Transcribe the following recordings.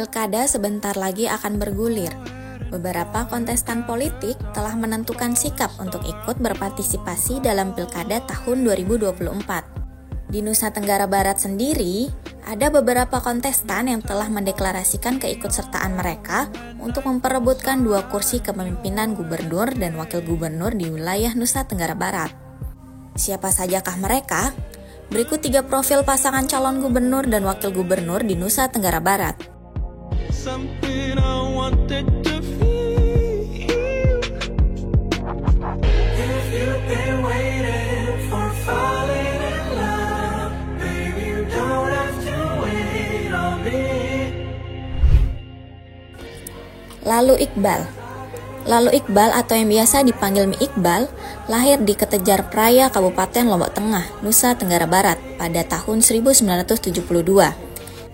Pilkada sebentar lagi akan bergulir. Beberapa kontestan politik telah menentukan sikap untuk ikut berpartisipasi dalam Pilkada tahun 2024. Di Nusa Tenggara Barat sendiri, ada beberapa kontestan yang telah mendeklarasikan keikutsertaan mereka untuk memperebutkan 2 kursi kepemimpinan gubernur dan wakil gubernur di wilayah Nusa Tenggara Barat. Siapa sajakah mereka? Berikut 3 profil pasangan calon gubernur dan wakil gubernur di Nusa Tenggara Barat. Lalu Iqbal atau yang biasa dipanggil Mi Iqbal lahir di Ketejar Praya, Kabupaten Lombok Tengah, Nusa Tenggara Barat pada tahun 1972.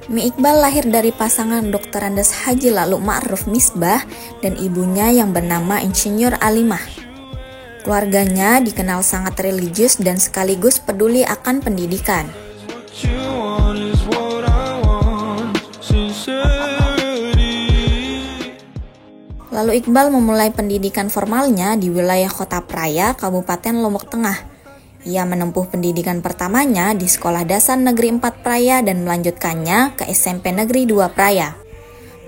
Mi Iqbal lahir dari pasangan Dr. Andes Haji Lalu Ma'ruf Misbah dan ibunya yang bernama Insinyur Alimah. Keluarganya dikenal sangat religius dan sekaligus peduli akan pendidikan. Lalu Iqbal memulai pendidikan formalnya di wilayah Kota Praya, Kabupaten Lombok Tengah. Ia menempuh pendidikan pertamanya di Sekolah Dasar Negeri 4 Praya dan melanjutkannya ke SMP Negeri 2 Praya.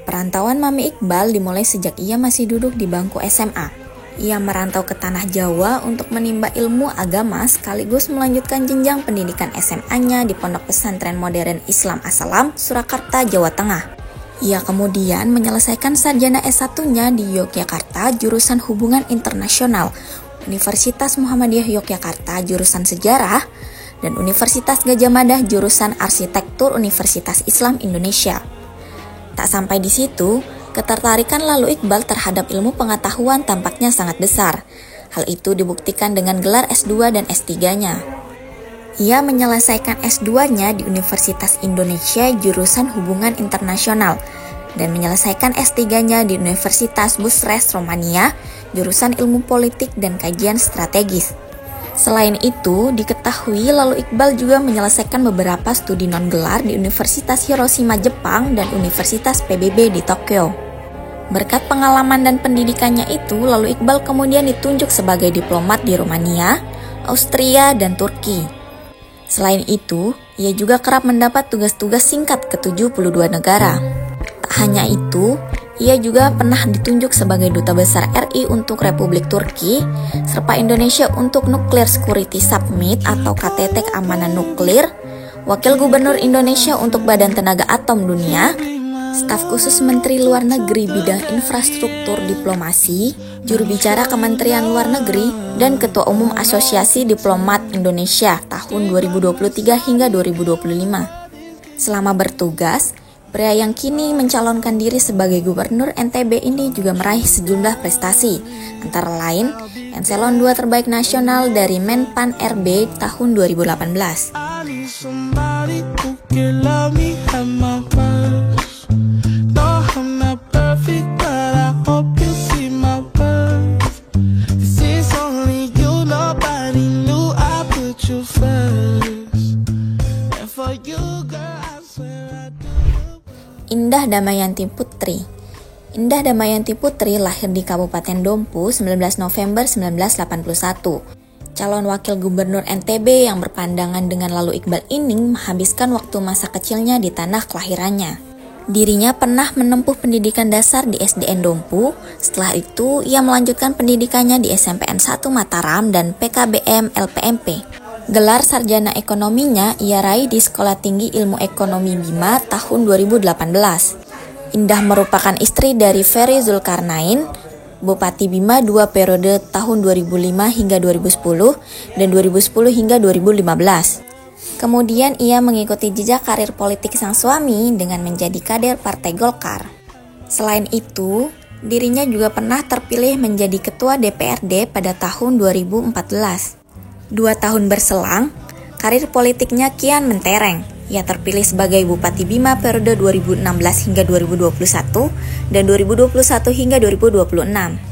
Perantauan Mami Iqbal dimulai sejak ia masih duduk di bangku SMA. Ia merantau ke Tanah Jawa untuk menimba ilmu agama sekaligus melanjutkan jenjang pendidikan SMA-nya di Pondok Pesantren Modern Islam As-Salam, Surakarta, Jawa Tengah. Ia kemudian menyelesaikan sarjana S1-nya di Yogyakarta jurusan Hubungan Internasional, Universitas Muhammadiyah Yogyakarta jurusan Sejarah, dan Universitas Gadjah Mada jurusan Arsitektur Universitas Islam Indonesia. Tak sampai di situ, ketertarikan Lalu Iqbal terhadap ilmu pengetahuan tampaknya sangat besar. Hal itu dibuktikan dengan gelar S2 dan S3-nya. Ia menyelesaikan S2-nya di Universitas Indonesia jurusan Hubungan Internasional dan menyelesaikan S3-nya di Universitas Bucharest, Romania, jurusan Ilmu Politik dan Kajian Strategis. Selain itu, diketahui Lalu Iqbal juga menyelesaikan beberapa studi non-gelar di Universitas Hiroshima, Jepang dan Universitas PBB di Tokyo. Berkat pengalaman dan pendidikannya itu, Lalu Iqbal kemudian ditunjuk sebagai diplomat di Rumania, Austria, dan Turki. Selain itu, ia juga kerap mendapat tugas-tugas singkat ke 72 negara. Tak hanya itu, ia juga pernah ditunjuk sebagai Duta Besar RI untuk Republik Turki, serta Indonesia untuk Nuclear Security Summit atau KTT Keamanan Nuklir, Wakil Gubernur Indonesia untuk Badan Tenaga Atom Dunia, Staf Khusus Menteri Luar Negeri Bidang Infrastruktur Diplomasi, Juru bicara Kementerian Luar Negeri, dan Ketua Umum Asosiasi Diplomat Indonesia tahun 2023 hingga 2025. Selama bertugas, pria yang kini mencalonkan diri sebagai Gubernur NTB ini juga meraih sejumlah prestasi, antara lain Eselon 2 Terbaik Nasional dari Menpan RB tahun 2018. Indah Damayanti Putri lahir di Kabupaten Dompu 19 November 1981. Calon wakil gubernur NTB yang berpandangan dengan Lalu Iqbal ini menghabiskan waktu masa kecilnya di tanah kelahirannya. Dirinya pernah menempuh pendidikan dasar di SDN Dompu, setelah itu ia melanjutkan pendidikannya di SMPN 1 Mataram dan PKBM LPMP. Gelar sarjana ekonominya ia raih di Sekolah Tinggi Ilmu Ekonomi Bima tahun 2018. Indah merupakan istri dari Ferry Zulkarnain, Bupati Bima 2 periode tahun 2005 hingga 2010 dan 2010 hingga 2015. Kemudian ia mengikuti jejak karir politik sang suami dengan menjadi kader Partai Golkar. Selain itu, dirinya juga pernah terpilih menjadi Ketua DPRD pada tahun 2014. 2 tahun berselang, karir politiknya kian mentereng. Ia terpilih sebagai Bupati Bima periode 2016 hingga 2021 dan 2021 hingga 2026.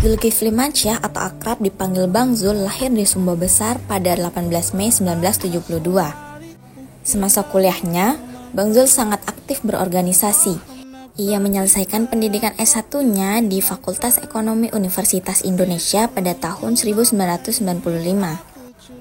Zulkifli Mansyah atau akrab dipanggil Bang Zul lahir di Sumba Besar pada 18 Mei 1972. Semasa kuliahnya, Bang Zul sangat aktif berorganisasi. Ia menyelesaikan pendidikan S1-nya di Fakultas Ekonomi Universitas Indonesia pada tahun 1995.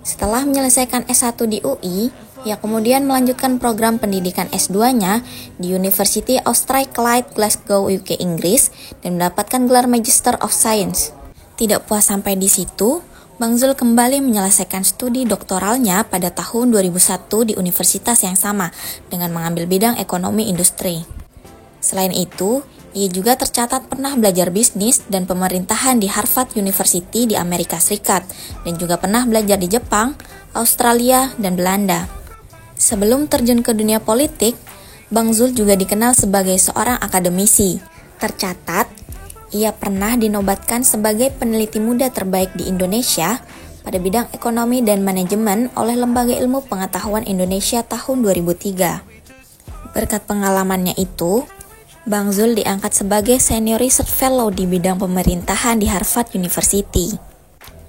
Setelah menyelesaikan S1 di UI, ia kemudian melanjutkan program pendidikan S2-nya di University of Strathclyde, Glasgow, UK, Inggris, dan mendapatkan gelar Magister of Science. Tidak puas sampai di situ, Bang Zul kembali menyelesaikan studi doktoralnya pada tahun 2001 di universitas yang sama dengan mengambil bidang ekonomi industri. Selain itu, ia juga tercatat pernah belajar bisnis dan pemerintahan di Harvard University di Amerika Serikat dan juga pernah belajar di Jepang, Australia, dan Belanda. Sebelum terjun ke dunia politik, Bang Zul juga dikenal sebagai seorang akademisi. Tercatat, ia pernah dinobatkan sebagai peneliti muda terbaik di Indonesia pada bidang ekonomi dan manajemen oleh Lembaga Ilmu Pengetahuan Indonesia tahun 2003. Berkat pengalamannya itu, Bang Zul diangkat sebagai Senior Research Fellow di bidang pemerintahan di Harvard University.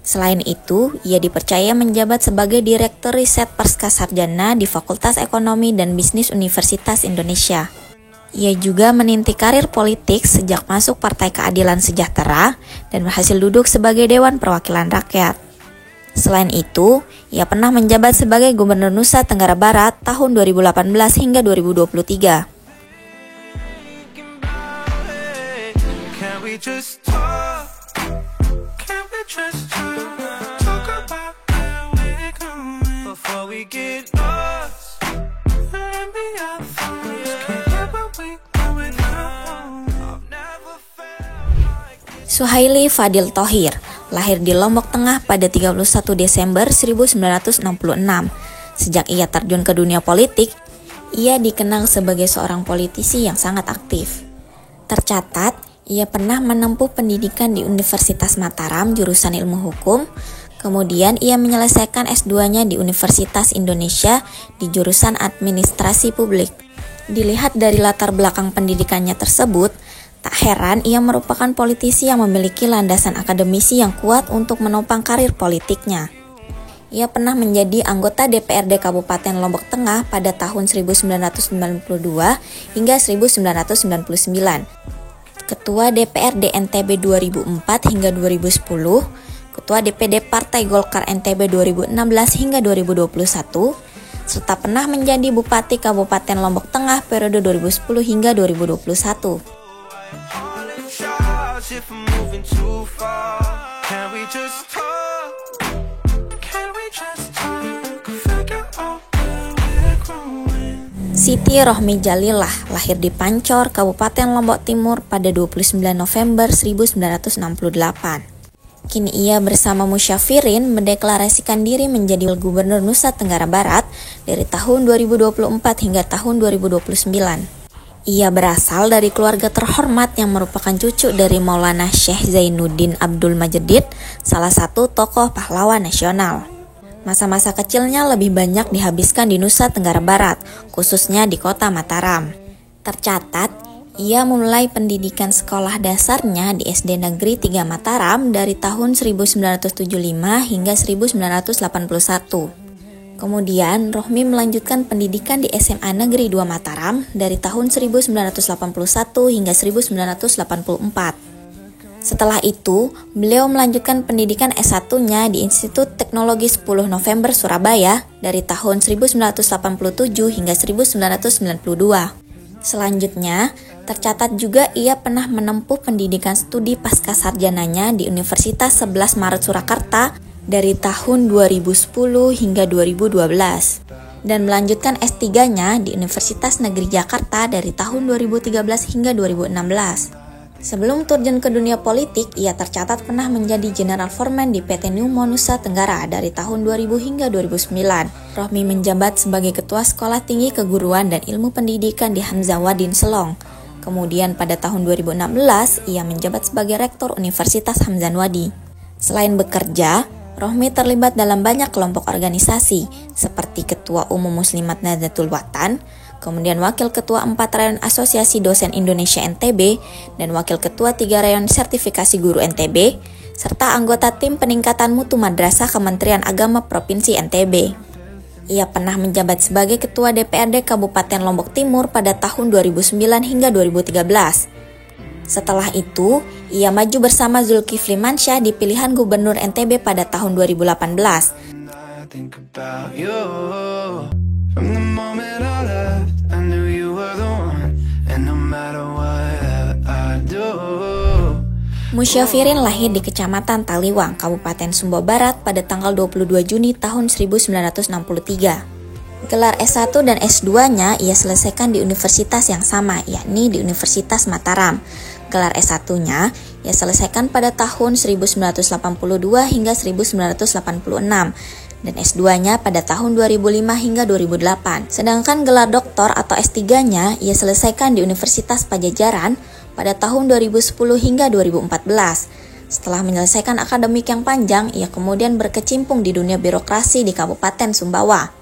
Selain itu, ia dipercaya menjabat sebagai Direktur Riset Pascasarjana di Fakultas Ekonomi dan Bisnis Universitas Indonesia. Ia juga meninti karir politik sejak masuk Partai Keadilan Sejahtera dan berhasil duduk sebagai Dewan Perwakilan Rakyat. Selain itu, ia pernah menjabat sebagai Gubernur Nusa Tenggara Barat tahun 2018 hingga 2023. Just talk. Can we just talk about where we're going before we get lost? And be our thoughts. Can't get what we want without. I've never felt like this. Suhaili Fadil Thohir lahir di Lombok Tengah pada 31 Desember 1966. Sejak ia terjun ke dunia politik, ia dikenal sebagai seorang politisi yang sangat aktif. Tercatat, ia pernah menempuh pendidikan di Universitas Mataram jurusan Ilmu Hukum, kemudian ia menyelesaikan S2-nya di Universitas Indonesia di jurusan Administrasi Publik. Dilihat dari latar belakang pendidikannya tersebut, tak heran ia merupakan politisi yang memiliki landasan akademisi yang kuat untuk menopang karir politiknya. Ia pernah menjadi anggota DPRD Kabupaten Lombok Tengah pada tahun 1992 hingga 1999. Ketua DPRD NTB 2004 hingga 2010, Ketua DPD Partai Golkar NTB 2016 hingga 2021, serta pernah menjadi Bupati Kabupaten Lombok Tengah periode 2010 hingga 2021. Siti Rohmi Jalilah lahir di Pancor, Kabupaten Lombok Timur pada 29 November 1968. Kini ia bersama Musyafirin mendeklarasikan diri menjadi Gubernur Nusa Tenggara Barat dari tahun 2024 hingga tahun 2029. Ia berasal dari keluarga terhormat yang merupakan cucu dari Maulana Syekh Zainuddin Abdul Majid, salah satu tokoh pahlawan nasional. Masa-masa kecilnya lebih banyak dihabiskan di Nusa Tenggara Barat, khususnya di kota Mataram. Tercatat, ia memulai pendidikan sekolah dasarnya di SD Negeri 3 Mataram dari tahun 1975 hingga 1981. Kemudian, Rohmi melanjutkan pendidikan di SMA Negeri 2 Mataram dari tahun 1981 hingga 1984. Setelah itu, beliau melanjutkan pendidikan S1-nya di Institut Teknologi 10 November Surabaya dari tahun 1987 hingga 1992. Selanjutnya, tercatat juga ia pernah menempuh pendidikan studi pascasarjananya di Universitas 11 Maret Surakarta dari tahun 2010 hingga 2012 dan melanjutkan S3-nya di Universitas Negeri Jakarta dari tahun 2013 hingga 2016. Sebelum terjun ke dunia politik, ia tercatat pernah menjadi General Foreman di PT Newmo Nusa Tenggara dari tahun 2000 hingga 2009. Rohmi menjabat sebagai Ketua Sekolah Tinggi Keguruan dan Ilmu Pendidikan di Hamzawadin Selong. Kemudian pada tahun 2016, ia menjabat sebagai Rektor Universitas Hamzanwadi. Selain bekerja, Rohmi terlibat dalam banyak kelompok organisasi, seperti Ketua Umum Muslimat Nahdlatul Watan, kemudian Wakil Ketua 4 Rayon Asosiasi Dosen Indonesia NTB, dan Wakil Ketua 3 Rayon Sertifikasi Guru NTB, serta anggota tim peningkatan mutu madrasah Kementerian Agama Provinsi NTB. Ia pernah menjabat sebagai Ketua DPRD Kabupaten Lombok Timur pada tahun 2009 hingga 2013. Setelah itu, ia maju bersama Zulkifli Mansyah di pilihan Gubernur NTB pada tahun 2018. Musyafirin lahir di Kecamatan Taliwang, Kabupaten Sumba Barat pada tanggal 22 Juni tahun 1963. Gelar S1 dan S2-nya ia selesaikan di universitas yang sama, yakni di Universitas Mataram. Gelar S1-nya ia selesaikan pada tahun 1982 hingga 1986 dan S2-nya pada tahun 2005 hingga 2008. Sedangkan gelar doktor atau S3-nya ia selesaikan di Universitas Pajajaran pada tahun 2010 hingga 2014. Setelah menyelesaikan akademik yang panjang, ia kemudian berkecimpung di dunia birokrasi di Kabupaten Sumbawa.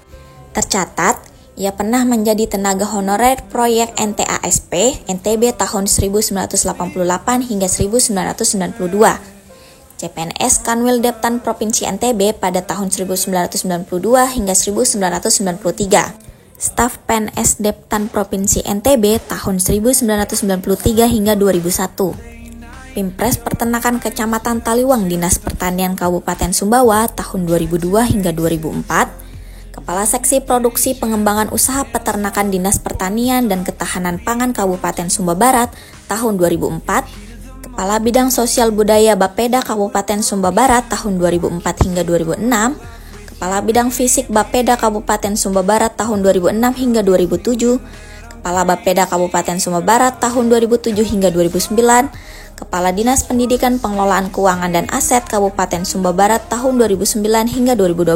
Tercatat, ia pernah menjadi tenaga honorer proyek NTASP NTB tahun 1988 hingga 1992, CPNS Kanwil Deptan Provinsi NTB pada tahun 1992 hingga 1993, Staf PNS Deptan Provinsi NTB tahun 1993 hingga 2001, Pimpres Peternakan Kecamatan Taliwang Dinas Pertanian Kabupaten Sumbawa tahun 2002 hingga 2004, Kepala Seksi Produksi Pengembangan Usaha Peternakan Dinas Pertanian dan Ketahanan Pangan Kabupaten Sumba Barat tahun 2004, Kepala Bidang Sosial Budaya Bapeda Kabupaten Sumba Barat tahun 2004 hingga 2006, Kepala Bidang Fisik Bapeda Kabupaten Sumba Barat tahun 2006 hingga 2007, Kepala Bapeda Kabupaten Sumba Barat tahun 2007 hingga 2009, Kepala Dinas Pendidikan Pengelolaan Keuangan dan Aset Kabupaten Sumba Barat tahun 2009 hingga 2012,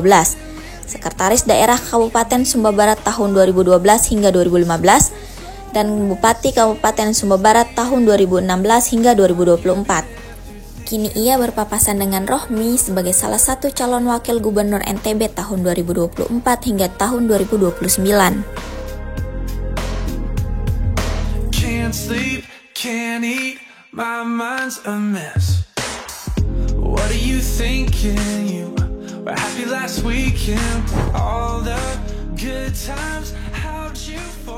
Sekretaris Daerah Kabupaten Sumba Barat tahun 2012 hingga 2015, dan Bupati Kabupaten Sumba Barat tahun 2016 hingga 2024. Kini ia berpapasan dengan Rohmi sebagai salah satu calon wakil gubernur NTB tahun 2024 hingga tahun 2029. Can't sleep, can't eat, my mind's a mess. What are you thinking? You were happy last weekend, all the good times.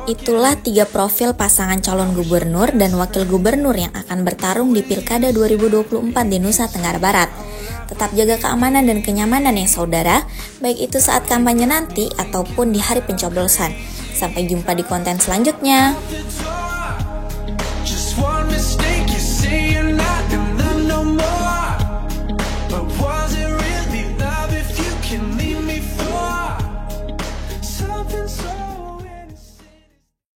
Itulah 3 profil pasangan calon gubernur dan wakil gubernur yang akan bertarung di Pilkada 2024 di Nusa Tenggara Barat. Tetap jaga keamanan dan kenyamanan ya saudara, baik itu saat kampanye nanti ataupun di hari pencoblosan. Sampai jumpa di konten selanjutnya.